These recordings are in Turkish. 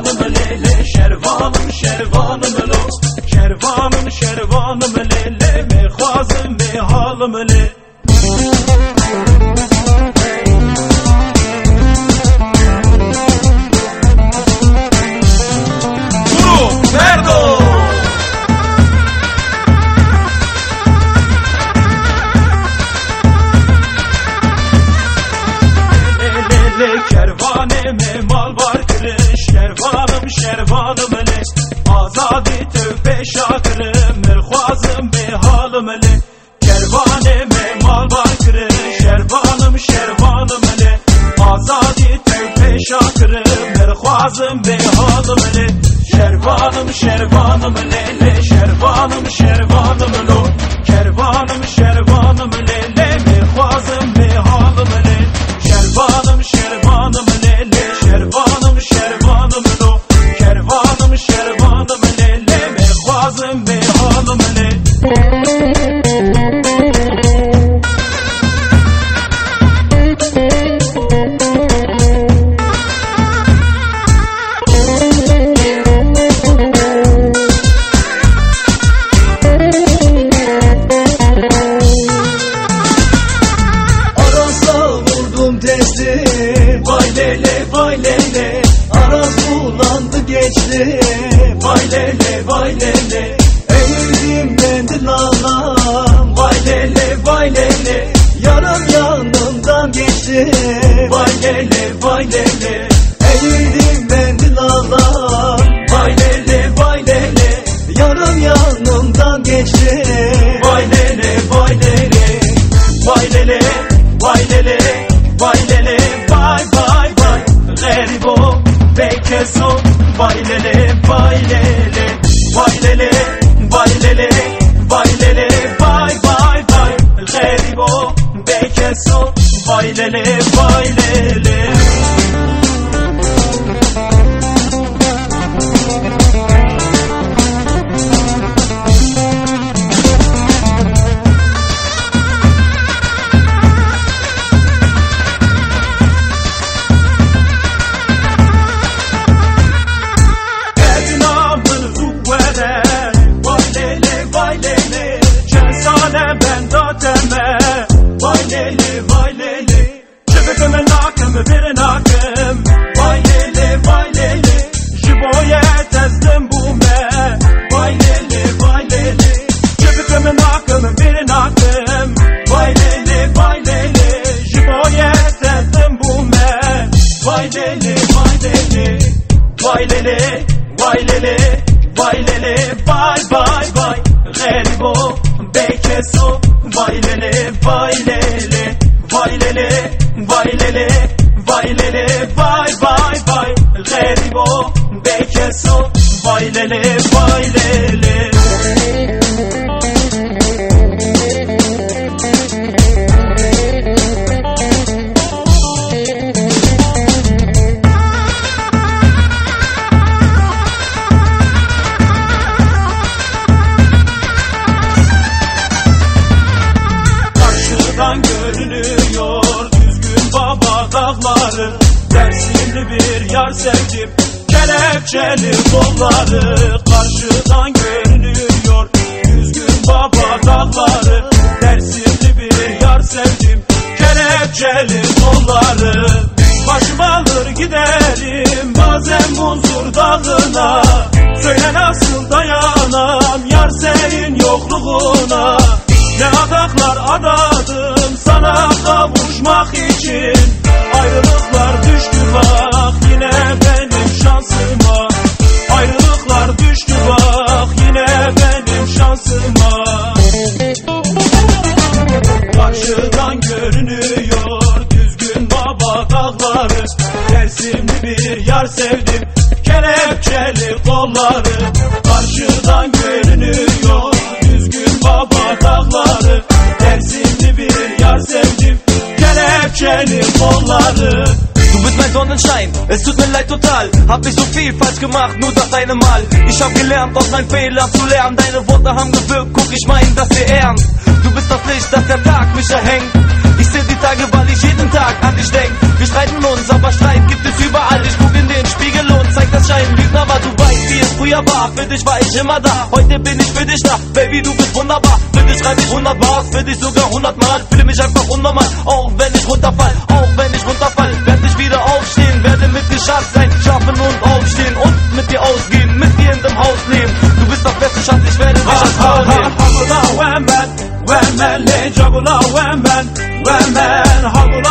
şervanım lele, şervanım şervanım lo, şervanım şervanım lele, mehvazım mehalım le. Grup Merdo. Kervaneme mal var kırış, şervanım şervanım le, azadi tövbe şakırım, mirxwazım behalım le. Kervaneme mal var kırış, şervanım şervanım le, azadi tövbe şakırım, mirxwazım behalım le. Şervanım şervanım le, şervanım şervanım lo, kervanım şervanım le, mirxwazım behalım le. Şervanım şervanım lele, şervanım şervanım lo, kervanım şervanım lele, mehvazım behalım le. Vay lele vay lele, aras bulandı geçti. Vay lele vay lele, eğildim mendil ağlam. Vay lele vay lele, yaram yanımdan geçti. Vay lele vay lele, eğildim mendil ağlam. Vay lele vay lele, yaram yanımdan geçti. Vay lele vay lele, vay lele vay lele, vay lele vay vay vay, garibo bekeso. Vay lele vay lele, vay lele vay lele, vay lele vay vay vay, garibo bekeso. Vay lele vay lele. Vay lele vay lele, cebekime nakım bir nakım. Vay lele vay lele, jiboye tezdim bu me. Vay lele vay lele, cebekime nakım bir nakım. Vay lele vay lele, jiboye tezdim bu me. Vay lele vay lele, vay lele vay lele, vay lele vay vay vay, garibo bekeso. Vay lele vay lele, vay lele vay lele, vay lele vay vay vay, garibo bekeso. Vay lele vay lele. Görünüyor düzgün baba dağları, Dersimli bir yar sevdim, kelepçeli kolları. Karşıdan görünüyor düzgün baba dağları, Dersimli bir yar sevdim, kelepçeli kolları. Başım alır giderim bazen Munzur dağına, söyle nasıl dayanam yar senin yokluğuna. Ne adaklar adadım sana kavuşmak için, ayrılıklar düştü bak yine benim şansıma. Ayrılıklar düştü bak yine benim şansıma. Karşıdan görünüyor düzgün baba dağları, Dersimli bir yar sevdim, kelepçeli kolları. Karşıdan görünüyor düzgün baba dağları, Dersimli bir yar sevdim, kelepçeli kolları. Du bist mein Sonnenschein, es tut mir leid total. Hab ich so viel falsch gemacht, nur das eine Mal. Ich hab gelernt, aus meinen Fehlern zu lernen. Deine Worte haben gewirkt, guck, ich mein das hier ernst. Du bist das Licht, das der Tag mich erhängt. Ich seh die Tage, weil ich jeden Tag an dich denk. Wir streiten uns, aber Streit gibt es überall. Ich guck in den Spiegel und zeig das Schein. früher war. Für dich war ich immer da, heute bin ich für dich da. Baby, du bist wunderbar, für dich schreib ich 100 Bars, für dich sogar 100 Mal. Fühle mich einfach unnormal, auch wenn ich runterfall, werd ich wieder aufstehen, werde mit dir Schatz sein, schlafen und aufstehen und mit dir ausgehen, mit dir in dem Haus leben. Du bist das beste Schatz, ich werde dich als Frau nehmen. Women, le juggler, women, huggle,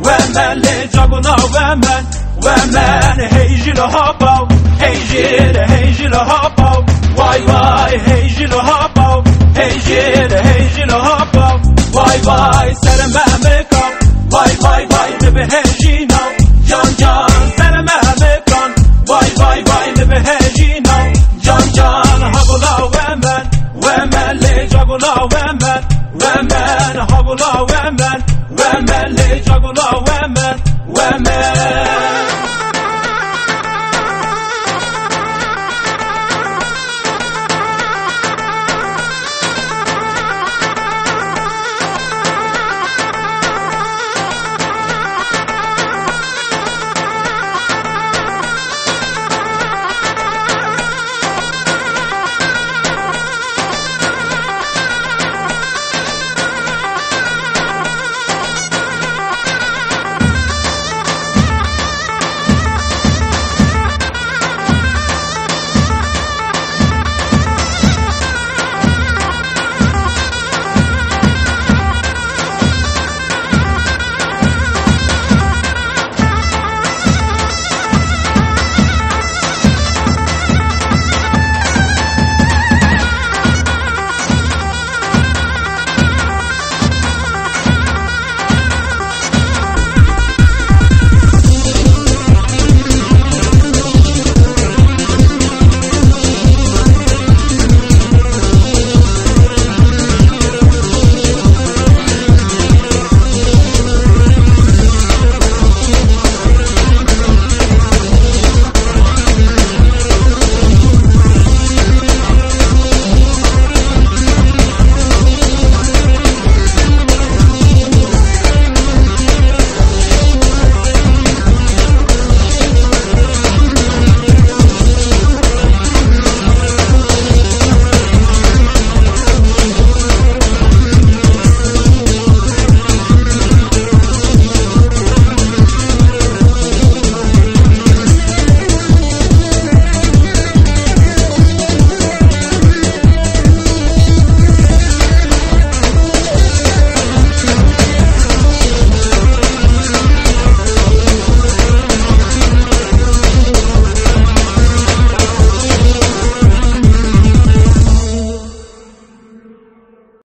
women, le juggler, women, hey, Gila hop out, hey, Gila hop out, why, hey, Gila hop out, hey, Gila hop out, why, set a man make up, why, live a hey, Gina, John, set a man make on, why, live a hey, Gina, John, huggle, women, le juggler, women, huggle, women, le juggler, women.